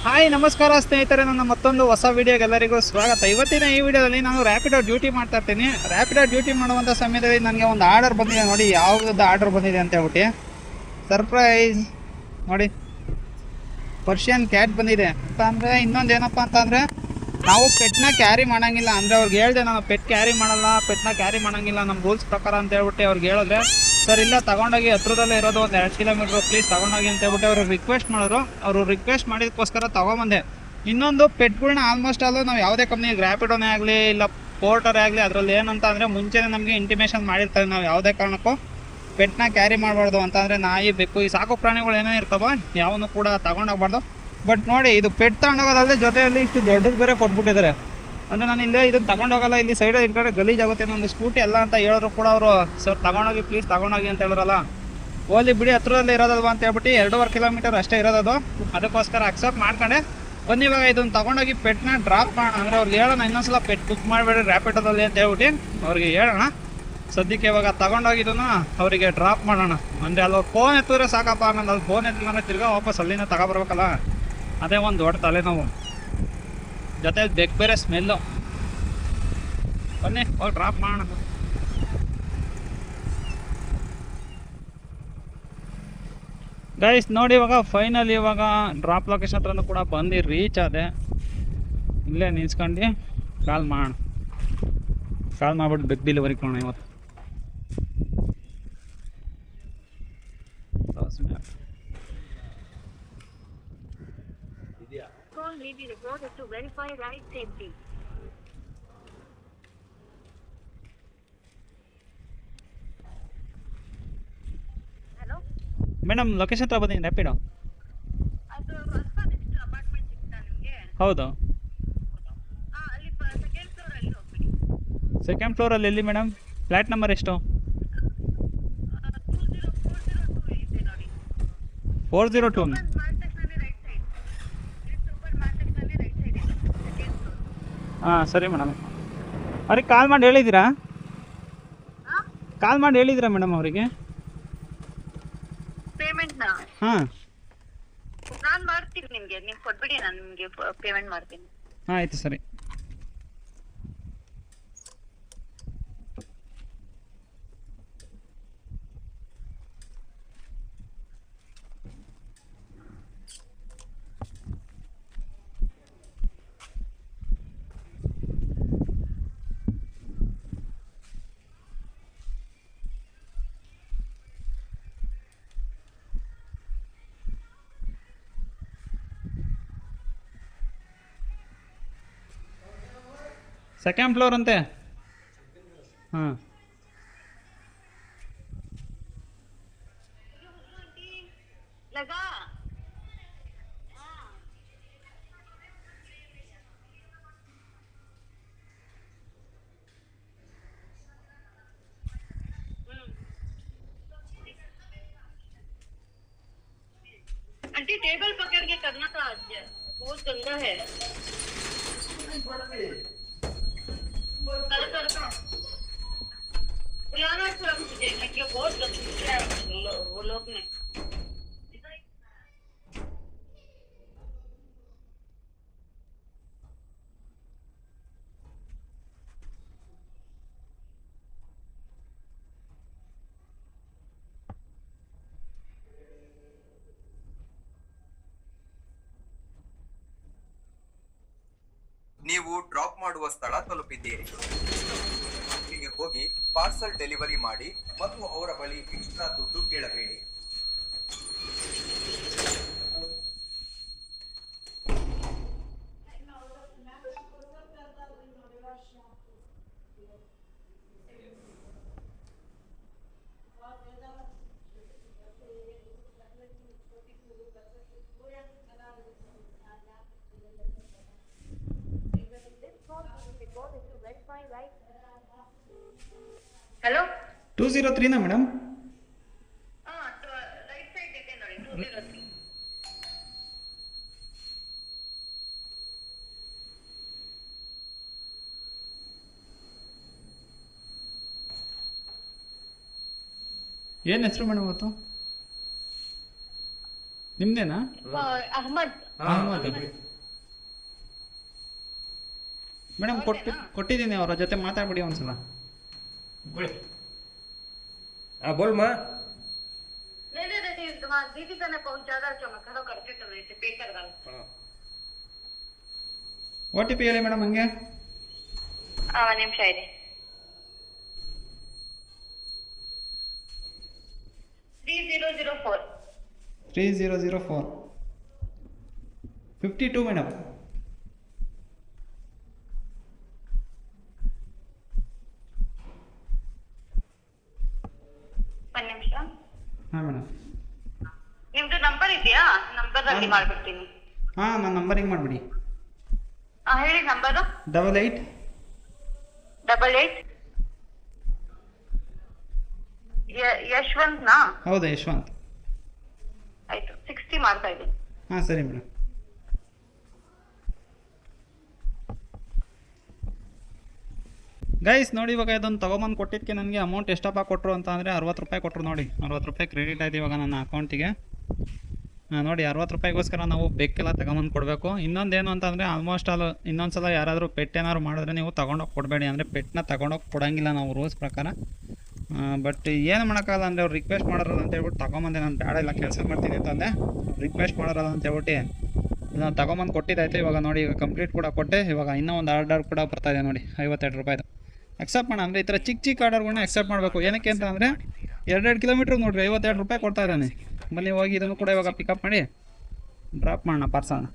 Hi ನಮಸ್ಕಾರ ಸ್ನೇಹಿತರೆ, ನನ್ನ ಮತ್ತೊಂದು ಹೊಸ ವಿಡಿಯೋಗೆ ಎಲ್ಲರಿಗೂ ಸ್ವಾಗತ. ಇವತ್ತಿನ ಈ ವಿಡಿಯೋದಲ್ಲಿ ನಾನು ರ್ಯಾಪಿಡೋ ಡ್ಯೂಟಿ ಮಾಡ್ತಾ ಇರ್ತೀನಿ. ರ್ಯಾಪಿಡೋ ಡ್ಯೂಟಿ ಮಾಡುವಂಥ ಸಮಯದಲ್ಲಿ ನನಗೆ ಒಂದು ಆರ್ಡರ್ ಬಂದಿದೆ. ನೋಡಿ ಯಾವ್ದು ಆರ್ಡರ್ ಬಂದಿದೆ ಅಂತ ಹೇಳ್ಬಿಟ್ಟು ಸರ್ಪ್ರೈಸ್ ನೋಡಿ, ಪರ್ಷಿಯನ್ ಕ್ಯಾಟ್ ಬಂದಿದೆ. ಅಂತ ಅಂದರೆ ಇನ್ನೊಂದು ಏನಪ್ಪ ಅಂತಂದರೆ ನಾವು ಪೆಟ್ನ ಕ್ಯಾರಿ ಮಾಡೋಂಗಿಲ್ಲ. ಅಂದರೆ ಅವ್ರಿಗೆ ಹೇಳಿದೆ ನಾನು ಪೆಟ್ ಕ್ಯಾರಿ ಮಾಡಲ್ಲ, ಪೆಟ್ನ ಕ್ಯಾರಿ ಮಾಡೋಂಗಿಲ್ಲ ನಮ್ಮ ರೂಲ್ಸ್ ಪ್ರಕಾರ ಅಂತ ಹೇಳ್ಬಿಟ್ಟು ಅವ್ರಿಗೆ ಹೇಳಿದ್ರೆ, ಸರ್ ಇಲ್ಲ ತಗೊಂಡೋಗಿ ಹತ್ರದಲ್ಲೇ ಇರೋದು ಒಂದು 2 ಕಿಲೋಮೀಟ್ರ್ ಪ್ಲೀಸ್ ತಗೊಂಡೋಗಿ ಅಂತ ಹೇಳ್ಬಿಟ್ಟು ಅವರು ರಿಕ್ವೆಸ್ಟ್ ಮಾಡಿದ್ರು. ಅವರು ರಿಕ್ವೆಸ್ಟ್ ಮಾಡಿದಕ್ಕೋಸ್ಕರ ತೊಗೊಂಬಂದೆ. ಇನ್ನೊಂದು ಪೆಟ್ಗಳನ್ನ ಆಲ್ಮೋಸ್ಟ್ ಅಲ್ಲೂ ನಾವು ಯಾವುದೇ ಕಂಪ್ನಿ ರ್ಯಾಪಿಡೋನೇ ಆಗಲಿ ಇಲ್ಲ ಪೋರ್ಟರೇ ಆಗಲಿ ಅದರಲ್ಲಿ ಏನಂತ ಅಂದರೆ ಮುಂಚೆನೇ ನಮಗೆ ಇಂಟಿಮೇಷನ್ ಮಾಡಿರ್ತಾರೆ ನಾವು ಯಾವುದೇ ಕಾರಣಕ್ಕೂ ಪೆಟ್ನ ಕ್ಯಾರಿ ಮಾಡಬಾರ್ದು ಅಂತ. ಅಂದರೆ ನಾಯಿ ಬೆಕ್ಕು ಈ ಸಾಕು ಪ್ರಾಣಿಗಳು ಏನೇ ಇರ್ತಾವೋ ಯಾವನು ಕೂಡ ತಗೊಂಡೋಗ್ಬಾರ್ದು. ಬಟ್ ನೋಡಿ ಇದು ಪೆಟ್ ತಗೊಂಡೋಗೋದಲ್ಲದೆ ಜೊತೆಯಲ್ಲಿ ಇಷ್ಟು ದೊಡ್ಡದು ಬೇರೆ ಕೊಟ್ಬಿಟ್ಟಿದ್ದಾರೆ. ಅಂದರೆ ನಾನು ಇಲ್ಲೇ ಇದನ್ನು ತಗೊಂಡೋಗಲ್ಲ, ಇಲ್ಲಿ ಸೈಡಲ್ಲಿ ಈ ಕಡೆ ಗಲೀಜಾಗುತ್ತೆ ನಮ್ಮದು ಸ್ಕೂಟಿ ಎಲ್ಲ ಅಂತ ಹೇಳಿದ್ರು ಕೂಡ ಅವರು ಸರ್ ತಗೊಂಡೋಗಿ ಪ್ಲೀಸ್ ತಗೊಂಡೋಗಿ ಅಂತ ಹೇಳಿದ್ರಲ್ಲ. ಓಲಿ ಬಿಡಿ ಹತ್ರದಲ್ಲಿ ಇರೋದಲ್ವ ಅಂತ ಹೇಳ್ಬಿಟ್ಟು 2.5 ಕಿಲೋಮೀಟರ್ ಅಷ್ಟೇ ಇರೋದು. ಅದಕ್ಕೋಸ್ಕರ ಅಕ್ಸೆಪ್ಟ್ ಮಾಡ್ಕೊಂಡೆ ಬನ್ನಿ ಇವಾಗ ಇದನ್ನು ತಗೊಂಡೋಗಿ ಪೆಟ್ನ ಡ್ರಾಪ್ ಮಾಡೋಣ. ಅಂದರೆ ಅವ್ರಿಗೆ ಹೇಳೋಣ ಇನ್ನೊಂದ್ಸಲ ಪೆಟ್ ಬುಕ್ ಮಾಡಬೇಡಿ ರ್ಯಾಪಿಡೋದಲ್ಲಿ ಅಂತ ಹೇಳ್ಬಿಟ್ಟು ಅವ್ರಿಗೆ ಹೇಳೋಣ. ಸದ್ಯಕ್ಕೆ ಇವಾಗ ತಗೊಂಡೋಗಿದ್ದನ್ನು ಅವರಿಗೆ ಡ್ರಾಪ್ ಮಾಡೋಣ. ಅಂದರೆ ಅಲ್ಲಿ ಫೋನ್ ಎತ್ತಿದ್ರೆ ಸಾಕಪ್ಪ, ಆಮೇಲೆ ಅಲ್ಲಿ ಫೋನ್ ಎತ್ತಿಲ್ಲ ತಿರ್ಗಾ ವಾಪಸ್ ಅಲ್ಲಿಂದ ತಗೊಬರ್ಬೇಕಲ್ಲ, ಅದೇ ಒಂದು ದೊಡ್ಡ ತಲೆನೋವು. ಜೊತೆ ಬೆಕ್ ಬೇರೆ ಸ್ಮೆಲ್ಲು. ಬನ್ನಿ ಹೋಗಿ ಡ್ರಾಪ್ ಮಾಡೋಣ. ಗೈಸ್ ನೋಡಿ ಇವಾಗ ಫೈನಲ್ ಇವಾಗ ಡ್ರಾಪ್ ಲೊಕೇಶನ್ ಹತ್ರನೂ ಕೂಡ ಬಂದು ರೀಚ್ ಆದೆ. ಇಲ್ಲೇ ನಿಲ್ಸ್ಕೊಂಡು ಕಾಲ್ ಮಾಡೋಣ. ಕಾಲ್ ಮಾಡ್ಬಿಟ್ಟು ಬೆಕ್ ಡೆಲಿವರಿ ಕೊಡೋಣ ಇವತ್ತು. Call may be recorded to verify ride safety. Hello? Madam location ಹತ್ರ ಬಂದಿದ್ದೀನಿ ರ್ಯಾಪಿಡೋ. ಅದು ಹೊಸದಾಗಿ ಅಪಾರ್ಟ್ಮೆಂಟ್ ಸಿಗ್ತಾ ನಿಮಗೆ? ಹೌದು, ಅಲ್ಲಿ ಸೆಕೆಂಡ್ ಫ್ಲೋರ್ ಅಲ್ಲಿ ಹೋಗ್ಬಿಡಿ. ಸೆಕೆಂಡ್ ಫ್ಲೋರಲ್ಲಿ ಎಲ್ಲಿ ಮೇಡಮ್? ಫ್ಲ್ಯಾಟ್ ನಂಬರ್ ಎಷ್ಟು? 402 ಇದೆ ನೋಡಿ. 402. ಮಾರ್ಕೆಟ್ನಲ್ಲಿ ರೈಟ್ ಸೈಡ್. ಸೂಪರ್ ಮಾರ್ಕೆಟ್ನಲ್ಲಿ ರೈಟ್ ಸೈಡ್ ಇದೆ ಸೆಕೆಂಡ್ ಫ್ಲೋರ್. ಹಾಂ ಸರಿ ಮೇಡಮ್. ಅವ್ರಿಗೆ ಕಾಲ್ ಮಾಡಿ ಹೇಳಿದ್ದೀರಾ? ಕಾಲ್ ಮಾಡಿ ಹೇಳಿದ್ದೀರಾ ಮೇಡಮ್ ಅವರಿಗೆ? ಪೇಮೆಂಟ್ನ ಹಾಂ ನಾನು ಮಾಡ್ತೀನಿ ನಿಮಗೆ. ನೀವು ಕೊಟ್ಬಿಡಿ, ನಾನು ನಿಮಗೆ ಪೇಮೆಂಟ್ ಮಾಡ್ತೀನಿ. ಹಾಂ ಆಯಿತು ಸರಿ. ಸೆಕೆಂಡ್ ಫ್ಲೋರ್ ಅಂತೆ. ಹಾಂ ಲಗಾ आंटी टेबल पकड़ के करना था आज, बहुत गंदा है। बुलाना था मुझे क्योंकि बहुत गंदा है वो लोग ने। ನೀವು ಡ್ರಾಪ್ ಮಾಡುವ ಸ್ಥಳ ತಲುಪಿದ್ದೀರಿ. ಇಲ್ಲಿಗೆ ಹೋಗಿ ಪಾರ್ಸಲ್ ಡೆಲಿವರಿ ಮಾಡಿ ಮತ್ತು ಅವರ ಬಳಿ ಎಕ್ಸ್ಟ್ರಾ ದುಡ್ಡು ಕೇಳಬೇಡಿ. Hello 203 madam? ರೈಟ್ ಸೈಡ್ ಇದೆ ನೋಡಿ 203. ಏನು ಹೆಸರು ಮೇಡಮ್ ಇವತ್ತು? ನಿಮ್ದೇನಾ? ಅಹಮದ್. ಅಹಮದ್ ಮೇಡಮ್ ಕೊಟ್ಟಿದ್ದೀನಿ, ಅವರ ಜೊತೆ ಮಾತಾಡ್ಬಿಡಿ ಒಂದ್ಸಲ. बोल माँ. नहीं दीदी का पहुंच ज्यादा खड़ो करके कर रहे थे पे करवा. OTP ಹೇಳಿ ಮೇಡಮ್ ಹಂಗೆ. ಒಂದು ನಿಮಿಷ ಇದೆ. 3004 52 ಮೇಡಮ್. ಒಂದು ನಿಮಿಷ. ಹಾಂ ಮೇಡಮ್. ನಿಮ್ದು ನಂಬರ್ ಇದೆಯಾ? ನಂಬರ್ ಅಲ್ಲಿ ಮಾಡ್ಬಿಡ್ತೀನಿ. ಹಾಂ, ನನ್ನ ನಂಬರಿಗೆ ಮಾಡಿಬಿಡಿ. ಹೇಳಿ ನಂಬರು. 88 ಯಶವಂತ್ನಾ? ಹೌದಾ, ಯಶವಂತ್. ಆಯ್ತು, 60 ಮಾಡ್ತಾ ಇದ್ದೀನಿ. ಹಾಂ ಸರಿ ಮೇಡಮ್. ಗೈಸ್ ನೋಡಿ, ಇವಾಗ ಇದನ್ನು ತೊಗೊಂಬಂದು ಕೊಟ್ಟಿದ್ದಕ್ಕೆ ನನಗೆ ಅಮೌಂಟ್ ಎಷ್ಟಪ್ಪ ಕೊಟ್ಟರು ಅಂತ ಅಂದರೆ 60 ರೂಪಾಯಿ ಕೊಟ್ಟರು. ನೋಡಿ 60 ರೂಪಾಯಿ ಕ್ರೆಡಿಟ್ ಆಯ್ತು ಇವಾಗ ನನ್ನ ಅಕೌಂಟಿಗೆ. ನೋಡಿ 60 ರೂಪಾಯಿಗೋಸ್ಕರ ನಾವು ಬೆಕ್ಕೆಲ್ಲ ತಗೊಂಬಂದು ಕೊಡಬೇಕು. ಇನ್ನೊಂದೇನು ಅಂತಂದರೆ ಆಲ್ಮೋಸ್ಟ್ ಆಲ್ ಇನ್ನೊಂದು ಸಲ ಯಾರಾದರೂ ಪೆಟ್ ಏನಾದ್ರು ಮಾಡಿದ್ರೆ ನೀವು ತೊಗೊಂಡೋಗಿ ಕೊಡಬೇಡಿ, ಅಂದರೆ ಪೆಟ್ನ ತೊಗೊಂಡೋಗಿ ಕೊಡೋಂಗಿಲ್ಲ ನಾವು ರೂಲ್ಸ್ ಪ್ರಕಾರ. ಬಟ್ ಏನು ಮಾಡೋಕ್ಕಾಗಲ್ಲ, ಅಂದರೆ ಅವ್ರು ರಿಕ್ವೆಸ್ಟ್ ಮಾಡೋರಲ್ಲ ಅಂತ ಹೇಳ್ಬಿಟ್ಟು ತೊಗೊಂಬಂದೆ. ನಾನು ಬೇಡ ಇಲ್ಲ ಕೆಲಸ ಮಾಡ್ತೀನಿ ಅಂತಂದೆ, ರಿಕ್ವೆಸ್ಟ್ ಮಾಡೋರಲ್ಲ ಅಂತ ಹೇಳ್ಬಿಟ್ಟು ನಾನು ತೊಗೊಂಬಂದು ಕೊಟ್ಟಿದ್ದಾಯ್ತು. ಇವಾಗ ನೋಡಿ, ಈಗ ಕಂಪ್ಲೀಟ್ ಕೂಡ ಕೊಟ್ಟೆ. ಇವಾಗ ಇನ್ನೂ ಒಂದು ಆರ್ಡರ್ ಕೂಡ ಬರ್ತಾಯಿದೆ ನೋಡಿ, 52 ರೂಪಾಯಿದು. ಅಕ್ಸೆಪ್ಟ್ ಮಾಡೋಣ, ಅಂದರೆ ಈ ಥರ ಚಿಕ್ಕ ಆರ್ಡರ್ಗಳನ್ನ ಅಕ್ಸೆಪ್ಟ್ ಮಾಡಬೇಕು. ಏನಕ್ಕೆ ಅಂತ ಅಂದರೆ 2 ಕಿಲೋಮೀಟ್ರಿಗೆ ನೋಡಿರಿ 52 ರೂಪಾಯಿ ಕೊಡ್ತಾ ಇದ್ದಾನೆ. ಬನ್ನಿ ಹೋಗಿ ಇದನ್ನು ಕೂಡ ಇವಾಗ ಪಿಕಪ್ ಮಾಡಿ ಡ್ರಾಪ್ ಮಾಡೋಣ ಪಾರ್ಸಲ್ನ.